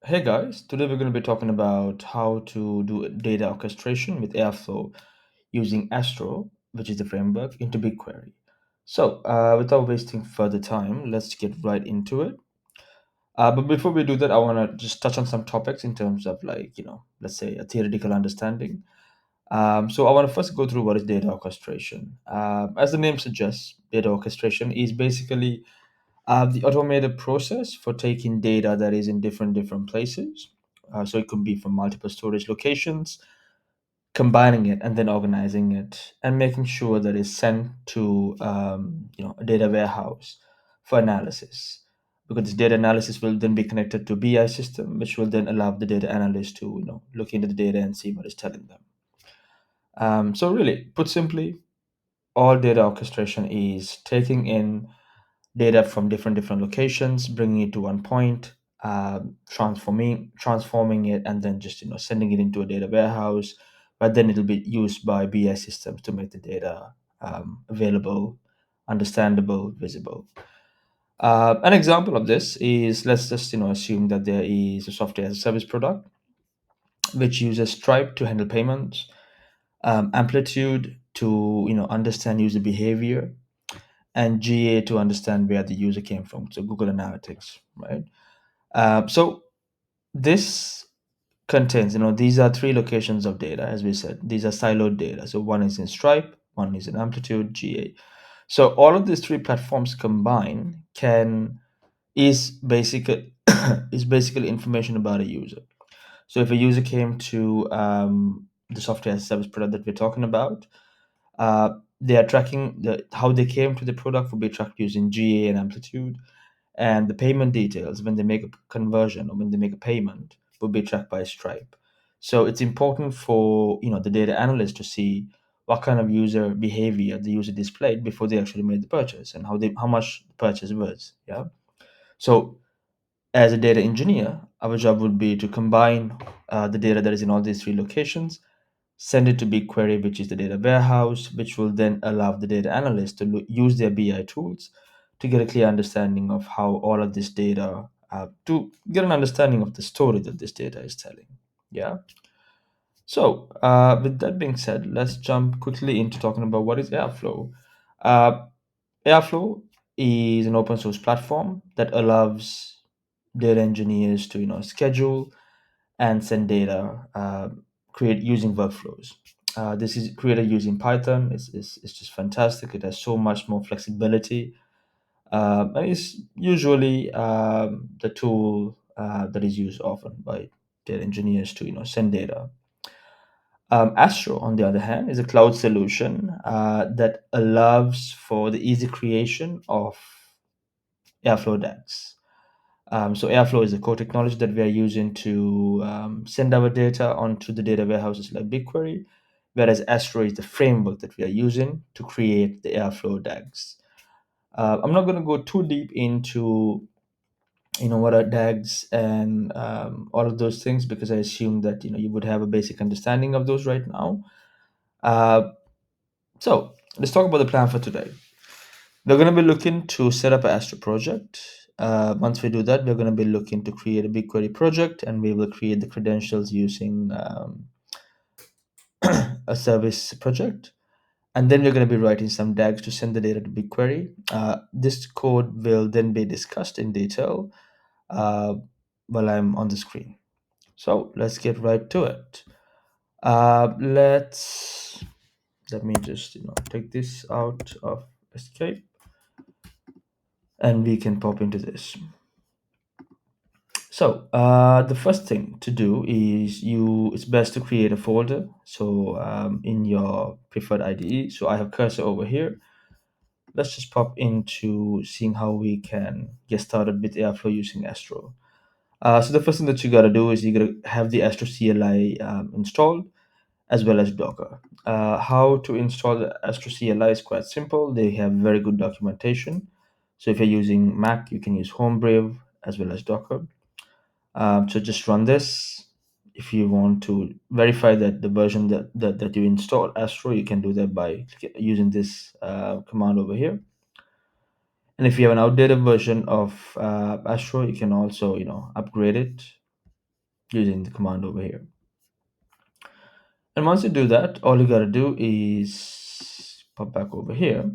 Hey guys, today we're going to be talking about how to do data orchestration with Airflow using Astro, which is the framework, into BigQuery. Without wasting further time, let's get right into it. But before we do that, I want to just touch on some topics in terms of let's say a theoretical understanding. So I want to first go through what is data orchestration. As the name suggests, data orchestration is basically the automated process for taking data that is in different places. So it could be from multiple storage locations, combining it and then organizing it, and making sure that it's sent to a data warehouse for analysis. Because this data analysis will then be connected to BI system, which will then allow the data analyst to look into the data and see what it's telling them. So really, put simply, all data orchestration is taking in data from different locations, bringing it to one point, transforming it, and then just sending it into a data warehouse. But then it'll be used by BI systems to make the data available, understandable, visible. An example of this is, let's just assume that there is a software as a service product which uses Stripe to handle payments, Amplitude to understand user behavior, and GA to understand where the user came from. So Google Analytics, right? So this contains, these are three locations of data, as we said. These are siloed data. So one is in Stripe, one is in Amplitude, GA. So all of these three platforms combined can is basically is basically information about a user. So if a user came to the software as a service product that we're talking about, they are tracking how they came to the product will be tracked using GA and Amplitude, and the payment details when they make a conversion or when they make a payment will be tracked by Stripe. So it's important for the data analyst to see what kind of user behavior the user displayed before they actually made the purchase and how much the purchase was. Yeah. So as a data engineer, our job would be to combine the data that is in all these three locations, send it to BigQuery, which is the data warehouse, which will then allow the data analyst to use their BI tools to get a clear understanding of how all of this data, to get an understanding of the story that this data is telling. Yeah. So, with that being said, let's jump quickly into talking about what is Airflow. Uh, Airflow is an open source platform that allows data engineers to schedule and send data, create using workflows. This is created using Python. It's just fantastic. It has so much more flexibility, and it's usually the tool that is used often by data engineers to send data. Astro, on the other hand, is a cloud solution that allows for the easy creation of Airflow DAGs. So Airflow is the core technology that we are using to send our data onto the data warehouses like BigQuery, whereas Astro is the framework that we are using to create the Airflow DAGs. I'm not going to go too deep into what are DAGs and all of those things, because I assume that you would have a basic understanding of those right now. Uh, so let's talk about the plan for today. We're going to be looking to set up an Astro project. Once we do that, we're going to be looking to create a BigQuery project, and we will create the credentials using a service project. And then we're going to be writing some DAGs to send the data to BigQuery. This code will then be discussed in detail uh, while I'm on the screen. So let's get right to it. Let me just take this out of escape, and we can pop into this. So the first thing to do is it's best to create a folder. So in your preferred IDE, so I have cursor over here. Let's just pop into seeing how we can get started with Airflow using Astro. So the first thing that you gotta do is you gotta have the Astro CLI installed, as well as Docker. How to install the Astro CLI is quite simple. They have very good documentation. So if you're using Mac, you can use Homebrew as well as Docker. So just run this. If you want to verify that the version that you install Astro, you can do that by using this command over here. And if you have an outdated version of Astro, you can also upgrade it using the command over here. And once you do that, all you got to do is pop back over here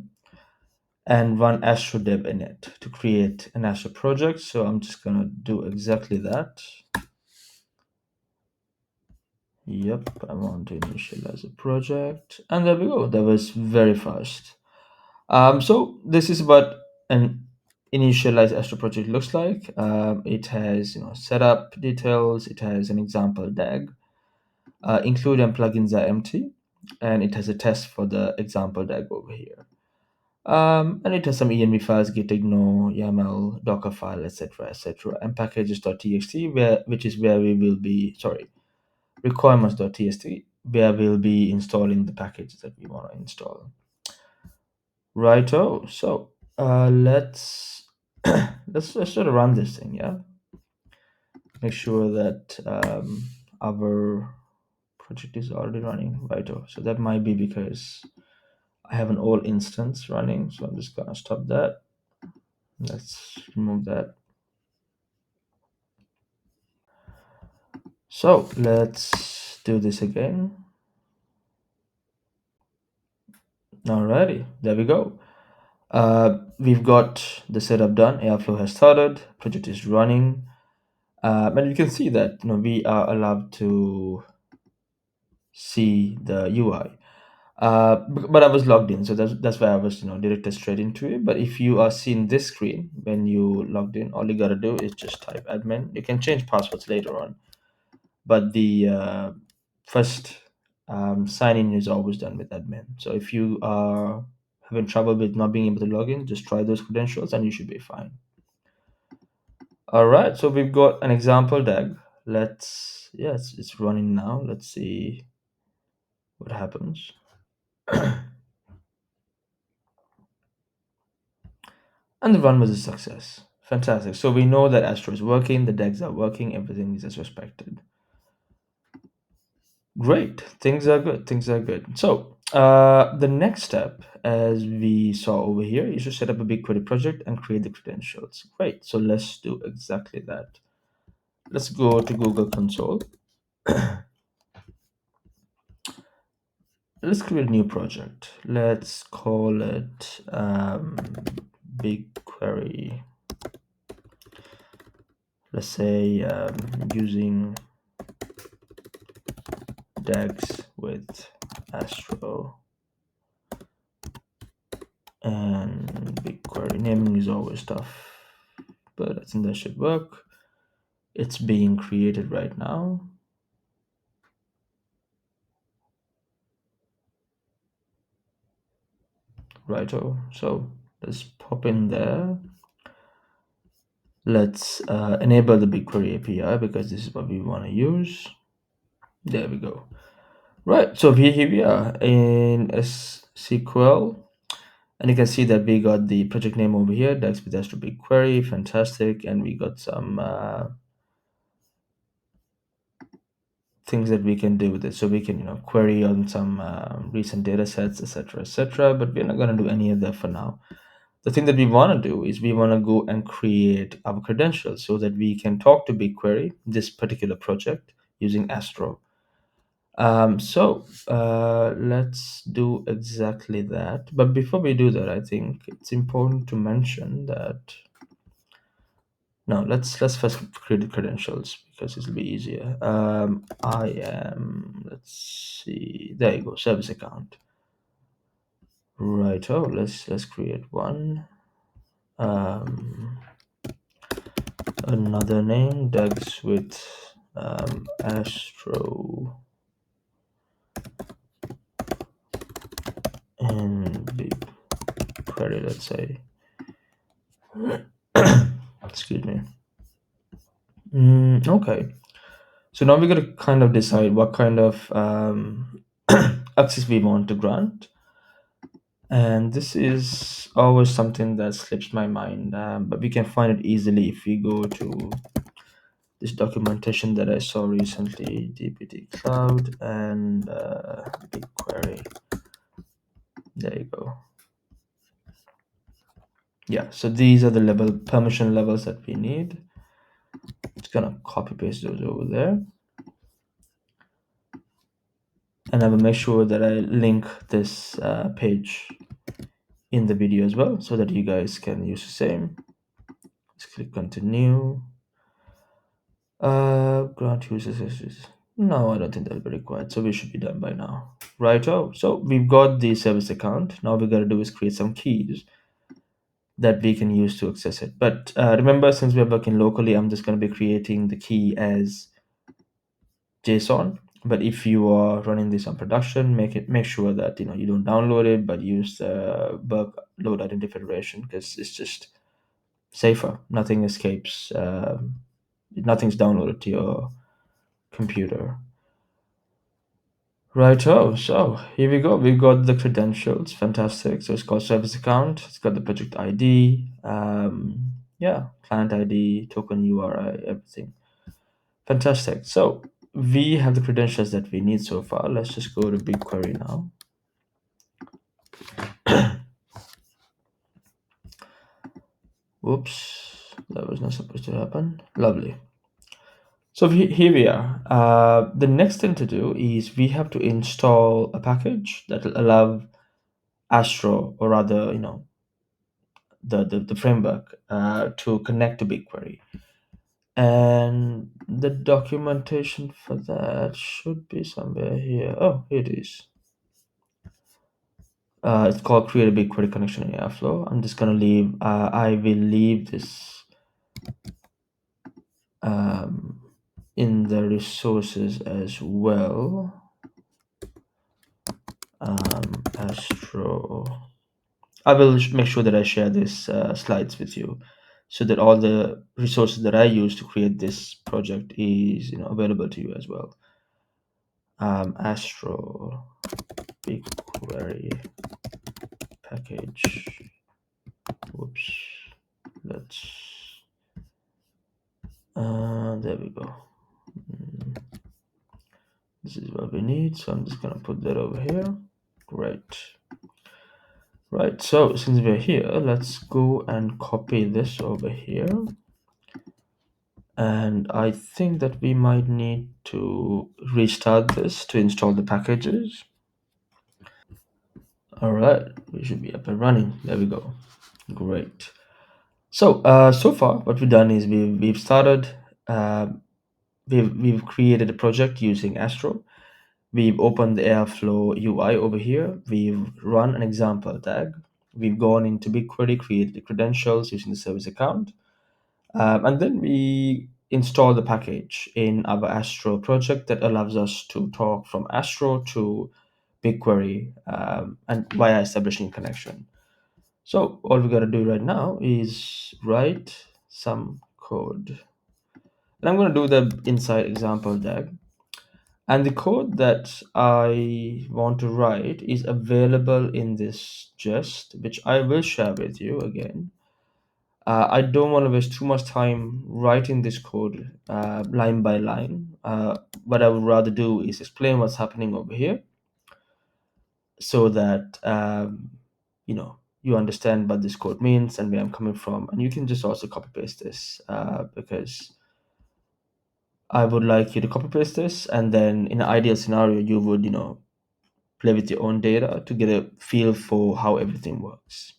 and run Astro dev init to create an Astro project. So I'm just going to do exactly that. Yep, I want to initialize a project. And there we go. That was very fast. So this is what an initialized Astro project looks like. It has setup details. It has an example DAG. Include and plugins are empty, and it has a test for the example DAG over here. And it has some env files, git ignore, YAML, Docker file, etc., etc., and packages.txt, which is where we will be requirements.txt, where we'll be installing the packages that we want to install. Righto. So let's let's sort of run this thing, yeah. Make sure that our project is already running. Righto. So that might be because I have an old instance running, so I'm just gonna stop that. Let's remove that. So let's do this again. Alrighty, there we go. We've got the setup done. Airflow has started. Project is running. And you can see that we are allowed to see the UI. But I was logged in, so that's why I was directed straight into it. But if you are seeing this screen when you logged in, all you gotta do is just type admin. You can change passwords later on, but the first sign in is always done with admin. So if you are having trouble with not being able to log in, just try those credentials and you should be fine. All right, so we've got an example DAG. It's running now. Let's see what happens. And the run was a success. Fantastic. So we know that Astro is working, the DAGs are working, everything is as expected. Great. Things are good. Things are good. So the next step, as we saw over here, is to set up a BigQuery project and create the credentials. Great. So let's do exactly that. Let's go to Google Console. Let's create a new project. Let's call it BigQuery. Let's say using DAGs with Astro and BigQuery. Naming is always tough, but I think that should work. It's being created right now. Righto. So let's pop in there. Let's enable the BigQuery API because this is what we want to use. There we go. Right. So here we are in SQL. And you can see that we got the project name over here, DAX with Astro-BigQuery, fantastic. And we got some things that we can do with it. So we can, query on some recent data sets, etc. But we're not going to do any of that for now. The thing that we want to do is we want to go and create our credentials so that we can talk to BigQuery, this particular project, using Astro. So let's do exactly that. But before we do that, I think it's important to mention that. No, let's first create the credentials because it'll be easier. Let's see. There you go. Service account. Right. Oh, let's create one. Another name, Doug's with Astro and BigQuery, let's say. Excuse me. Okay. So now we got to kind of decide what kind of access we want to grant. And this is always something that slips my mind, but we can find it easily if we go to this documentation that I saw recently, DPT Cloud and BigQuery. There you go. Yeah, so these are the permission levels that we need. Just gonna copy paste those over there, and I will make sure that I link this page in the video as well, so that you guys can use the same. Let's click continue. Grant users. No, I don't think that'll be required. So we should be done by now. Right. Oh, so we've got the service account. Now we got to do is create some keys that we can use to access it. But remember, since we're working locally, I'm just going to be creating the key as JSON. But if you are running this on production, make sure that you don't download it, but use the bug load identity federation, because it's just safer. Nothing escapes. Nothing's downloaded to your computer. Right. Oh, so here we go. We've got the credentials. Fantastic. So it's called service account. It's got the project ID. Yeah, client ID, token URI, everything. Fantastic. So we have the credentials that we need so far. Let's just go to BigQuery now. Whoops, that was not supposed to happen. Lovely. So here we are. The next thing to do is we have to install a package that will allow Astro, or rather, the framework to connect to BigQuery. And the documentation for that should be somewhere here. Oh, here it is. It's called create a BigQuery connection in Airflow. I'm just gonna leave. I will leave this in the resources as well. Astro. I will make sure that I share this slides with you, so that all the resources that I use to create this project is available to you as well. Astro BigQuery package. Whoops. Let's. There we go. This is what we need, so I'm just gonna put that over here. Great. Right, so since we're here, let's go and copy this over here. And I think that we might need to restart this to install the packages. All right, we should be up and running. There we go. Great. So so far what we've done is we've started. We've created a project using Astro. We've opened the Airflow UI over here. We've run an example tag. We've gone into BigQuery, created the credentials using the service account. And then we install the package in our Astro project that allows us to talk from Astro to BigQuery, and via establishing connection. So all we got to do right now is write some code. And I'm going to do the inside example tag. And the code that I want to write is available in this gist, which I will share with you again. I don't want to waste too much time writing this code line by line. What I would rather do is explain what's happening over here, so that you understand what this code means and where I'm coming from. And you can just also copy paste this, because I would like you to copy paste this, and then in an ideal scenario, you would play with your own data to get a feel for how everything works.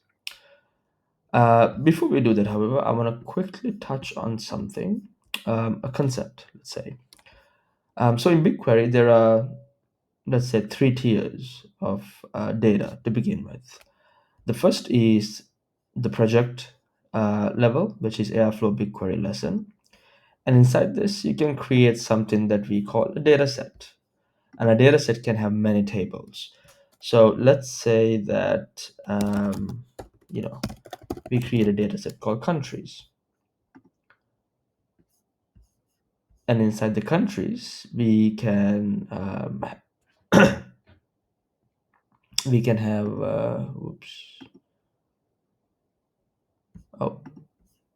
Before we do that, however, I want to quickly touch on something, a concept, let's say. So in BigQuery, there are, let's say, three tiers of data to begin with. The first is the project level, which is Airflow BigQuery lesson. And inside this, you can create something that we call a data set. And a data set can have many tables. So let's say that we create a data set called countries. And inside the countries, we can have whoops. Oh,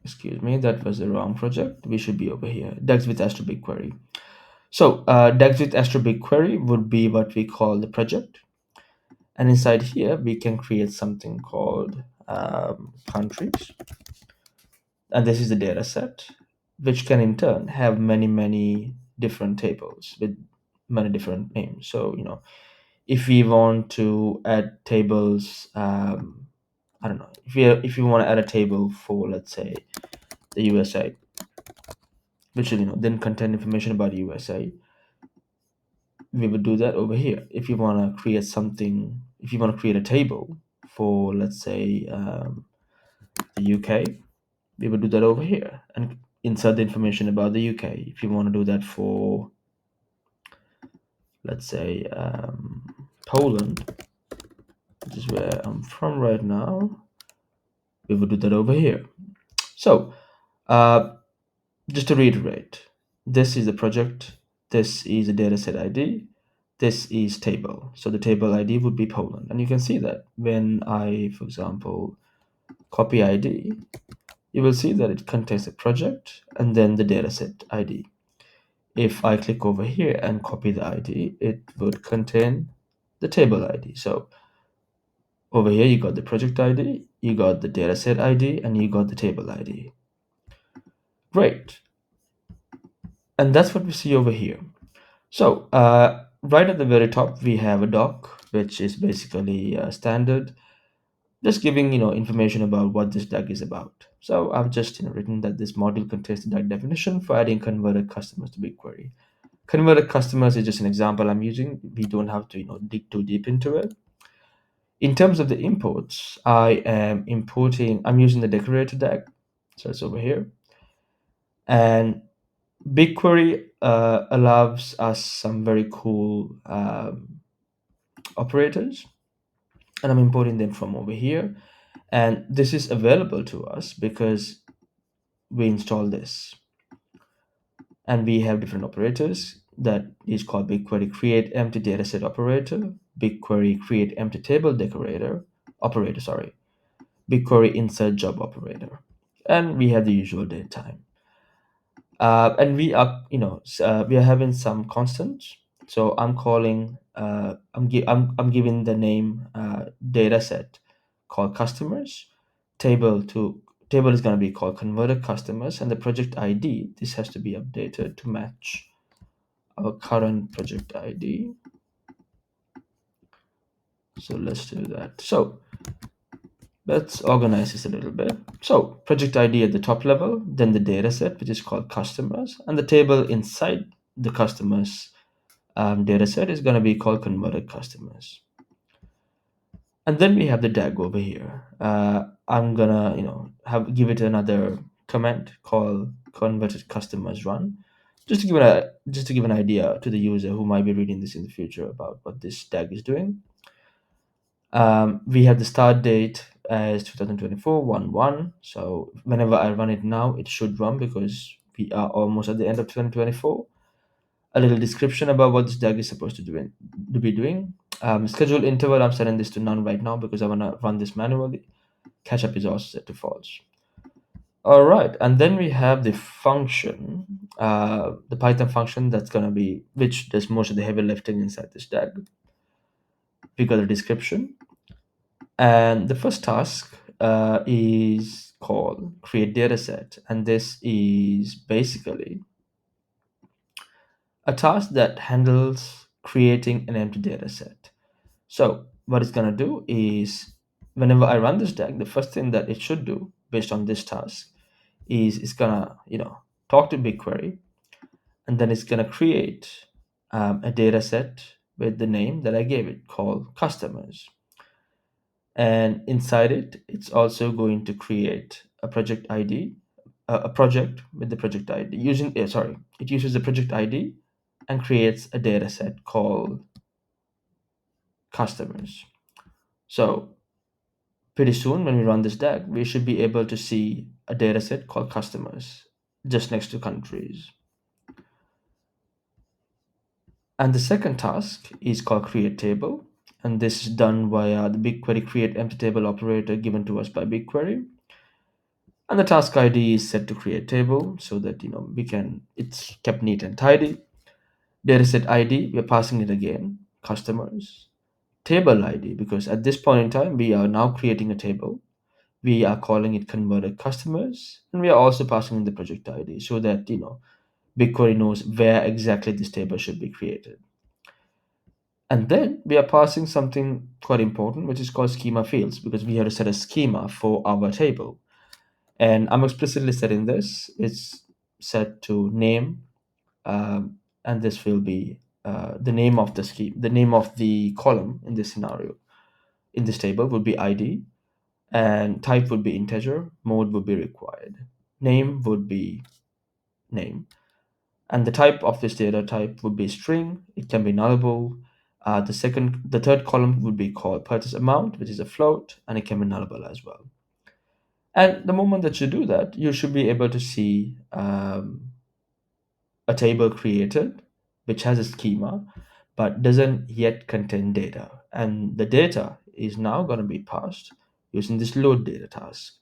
excuse me, that was the wrong project. We should be over here. Dags with Astro BigQuery. So Dags with Astro BigQuery would be what we call the project. And inside here, we can create something called countries. And this is the data set. which can in turn have many different tables with many different names. So if we want to add tables, I don't know, if you want to add a table for, let's say, the USA, which will then contain information about USA, we would do that over here. If you want to create something, if you want to create a table for, let's say, the UK, we would do that over here and insert the information about the UK. If you want to do that for, let's say, Poland, which is where I'm from right now, we would do that over here. So uh, just to reiterate, this is the project, this is a dataset ID, this is table. So the table ID would be Poland. And you can see that when I, for example, copy ID, you will see that it contains a project and then the dataset ID. If I click over here and copy the ID, it would contain the table ID. So over here, you got the project ID, you got the dataset ID, and you got the table ID. Great. And that's what we see over here. So right at the very top, we have a doc, which is basically standard, just giving information about what this DAG is about. So I've just written that this module contains the DAG definition for adding converted customers to BigQuery. Converted customers is just an example I'm using. We don't have to dig too deep into it. In terms of the imports, I'm using the decorator DAG, so it's over here. And BigQuery allows us some very cool operators, and I'm importing them from over here. And this is available to us because we install this. And we have different operators that is called BigQuery create empty dataset operator, BigQuery create empty table operator, sorry, BigQuery insert job operator, and we have the usual date time. And we are having some constants. So I'm calling, I'm giving the name data set called customers. Table is going to be called converted customers, and the project ID, this has to be updated to match our current project ID. So let's do that. So let's organize this a little bit. So project ID at the top level, then the data set, which is called customers, and the table inside the customers data set is going to be called converted customers. And then we have the DAG over here. I'm gonna give it another comment called converted customers run, just to give an idea to the user who might be reading this in the future about what this DAG is doing. We have the start date as 2024 1/1. So whenever I run it now, it should run because we are almost at the end of 2024. A little description about what this DAG is supposed to be doing. Schedule interval, I'm setting this to none right now because I want to run this manually. Catch up is also set to false. All right, and then we have the function, the Python function that's going to be, which does most of the heavy lifting inside this DAG. We got a description. And the first task is called create dataset. And this is basically a task that handles creating an empty dataset. So what it's going to do is whenever I run this DAG, the first thing that it should do based on this task is it's going to, talk to BigQuery, and then it's going to create a dataset with the name that I gave it called customers. And inside it, it's also going to create a project ID, a project with the project ID it uses the project ID and creates a data set called customers. So pretty soon when we run this DAG, we should be able to see a data set called customers just next to countries. And the second task is called create table. And this is done via the BigQuery create empty table operator given to us by BigQuery. And the task ID is set to create table so that it's kept neat and tidy. Dataset ID, we're passing it again, customers. Table ID, because at this point in time we are now creating a table We are calling it converted customers, and we are also passing in the project ID so that BigQuery knows where exactly this table should be created. And then we are passing something quite important, which is called schema fields, because we have to set a schema for our table. And I'm explicitly setting this. It's set to name, and this will be the name of the scheme, the name of the column in this scenario. In this table would be ID, and type would be integer, mode would be required, name would be name, and the type of this data type would be string. It can be nullable. The third column would be called purchase amount, which is a float, and it can be nullable as well. And the moment that you do that, you should be able to see a table created which has a schema but doesn't yet contain data. And the data is now going to be passed using this load data task,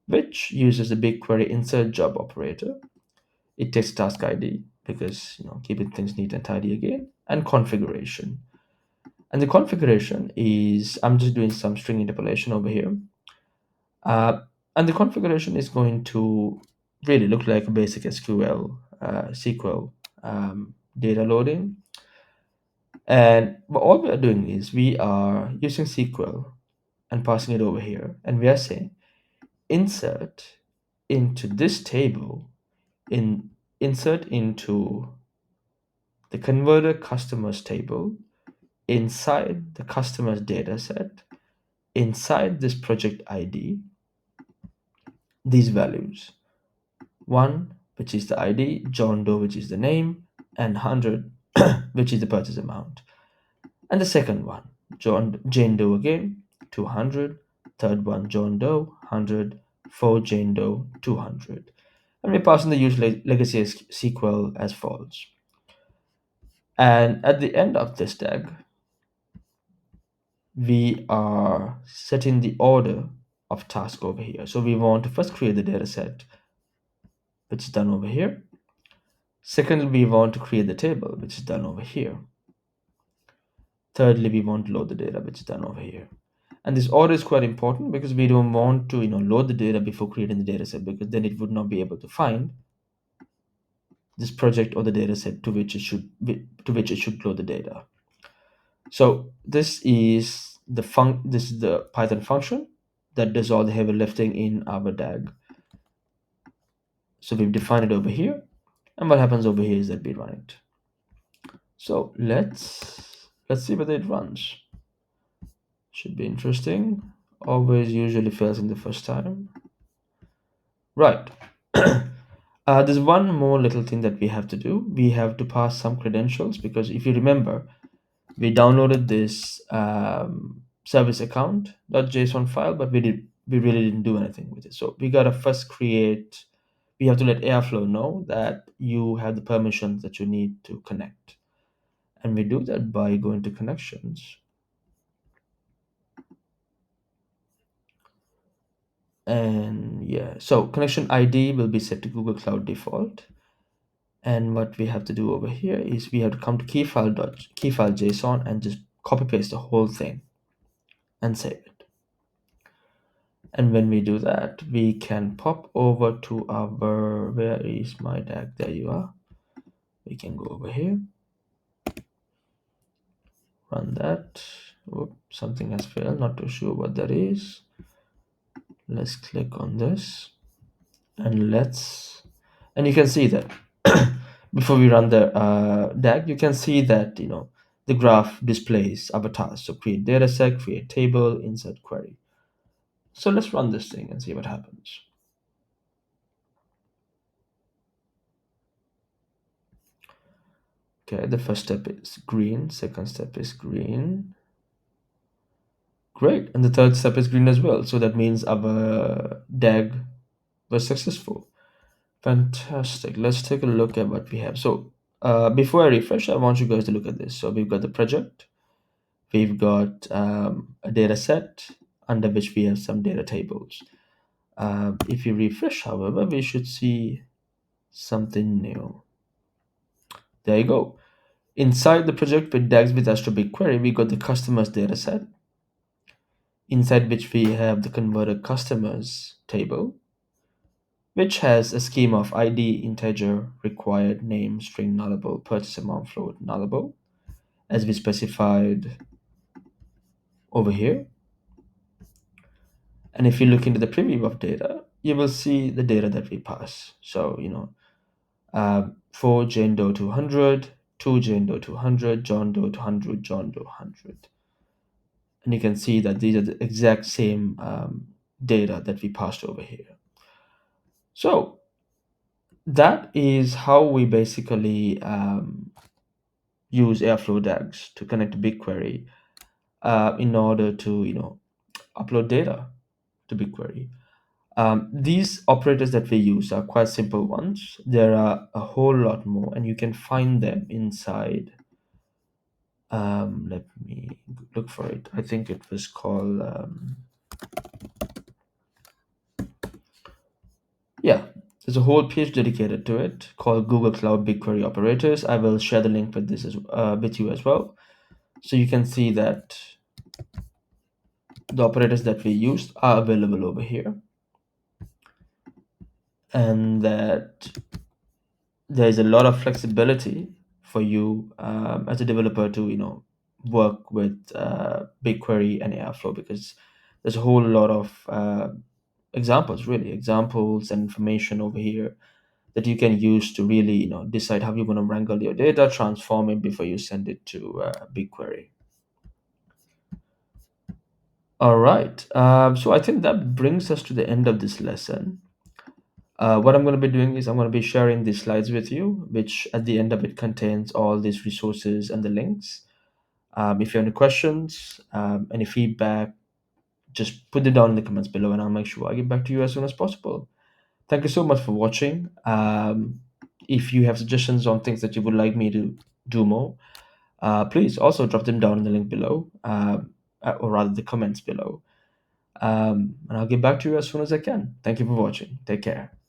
which uses the BigQuery insert job operator. It takes task ID because keeping things neat and tidy again, and configuration. And the configuration is, I'm just doing some string interpolation over here. Uh, and the configuration is going to really look like a basic SQL data loading. And all we are doing is we are using SQL and passing it over here. And we are saying insert into this table, insert into the converter customers table inside the customers data set, inside this project ID, these values. 1, which is the ID, John Doe, which is the name, and 100, which is the purchase amount. And the second one, Jane Doe again, 200. Third one, John Doe, 100. For Jane Doe, 200. And we're passing the usual legacy SQL as false. And at the end of this tag, we are setting the order of task over here. So we want to first create the data set, which is done over here. Secondly, we want to create the table, which is done over here. Thirdly, we want to load the data, which is done over here. And this order is quite important because we don't want to load the data before creating the data set, because then it would not be able to find this project or the data set to which it should load the data. So this is the Python function that does all the heavy lifting in our DAG. So we've defined it over here, and what happens over here is that we run it. So let's see whether it runs. Should be interesting. Always usually fails in the first time. Right. There's one more little thing that we have to do. We have to pass some credentials, because if you remember, we downloaded this service account.json file, but we really didn't do anything with it. So we gotta first we have to let Airflow know that you have the permissions that you need to connect. And we do that by going to connections. And yeah, so connection ID will be set to Google Cloud default. And what we have to do over here is we have to come to keyfile.json and just copy paste the whole thing and save it. And when we do that, we can pop over to our, where is my DAG? There you are. We can go over here, run that. Oops, something has failed, not too sure what that is. Let's click on this and you can see that before we run the DAG, you can see that the graph displays our task. So create dataset, create table, insert query. So let's run this thing and see what happens. Okay, the first step is green, second step is green. Great, and the third step is green as well. So that means our DAG was successful. Fantastic. Let's take a look at what we have. So before I refresh, I want you guys to look at this. So we've got the project, we've got a data set under which we have some data tables. If you refresh, however, we should see something new. There you go. Inside the project with DAGs with Astro-BigQuery, we got the customers data set. inside which we have the converter customers table, which has a schema of ID, integer, required, name, string, nullable, purchase amount, float, nullable, as we specified over here. And if you look into the preview of data, you will see the data that we pass. So, 4 Jane Doe 200, 2 Jane Doe 200, John Doe 200, John Doe 100. And you can see that these are the exact same data that we passed over here. So that is how we basically use Airflow DAGs to connect to BigQuery in order to upload data to BigQuery. These operators that we use are quite simple ones. There are a whole lot more, and you can find them inside. Let me look for it. I think it was called. Yeah, there's a whole page dedicated to it called Google Cloud BigQuery Operators. I will share the link with with you as well, so you can see that the operators that we used are available over here, and that there's a lot of flexibility for you as a developer to work with BigQuery and Airflow, because there's a whole lot of examples and information over here that you can use to really decide how you're going to wrangle your data, transform it before you send it to BigQuery. All right. So I think that brings us to the end of this lesson. What I'm going to be doing is I'm going to be sharing these slides with you, which at the end of it contains all these resources and the links. If you have any questions, any feedback, just put it down in the comments below, and I'll make sure I get back to you as soon as possible. Thank you so much for watching. If you have suggestions on things that you would like me to do more, please also drop them down in the link below, or rather the comments below. And I'll get back to you as soon as I can. Thank you for watching. Take care.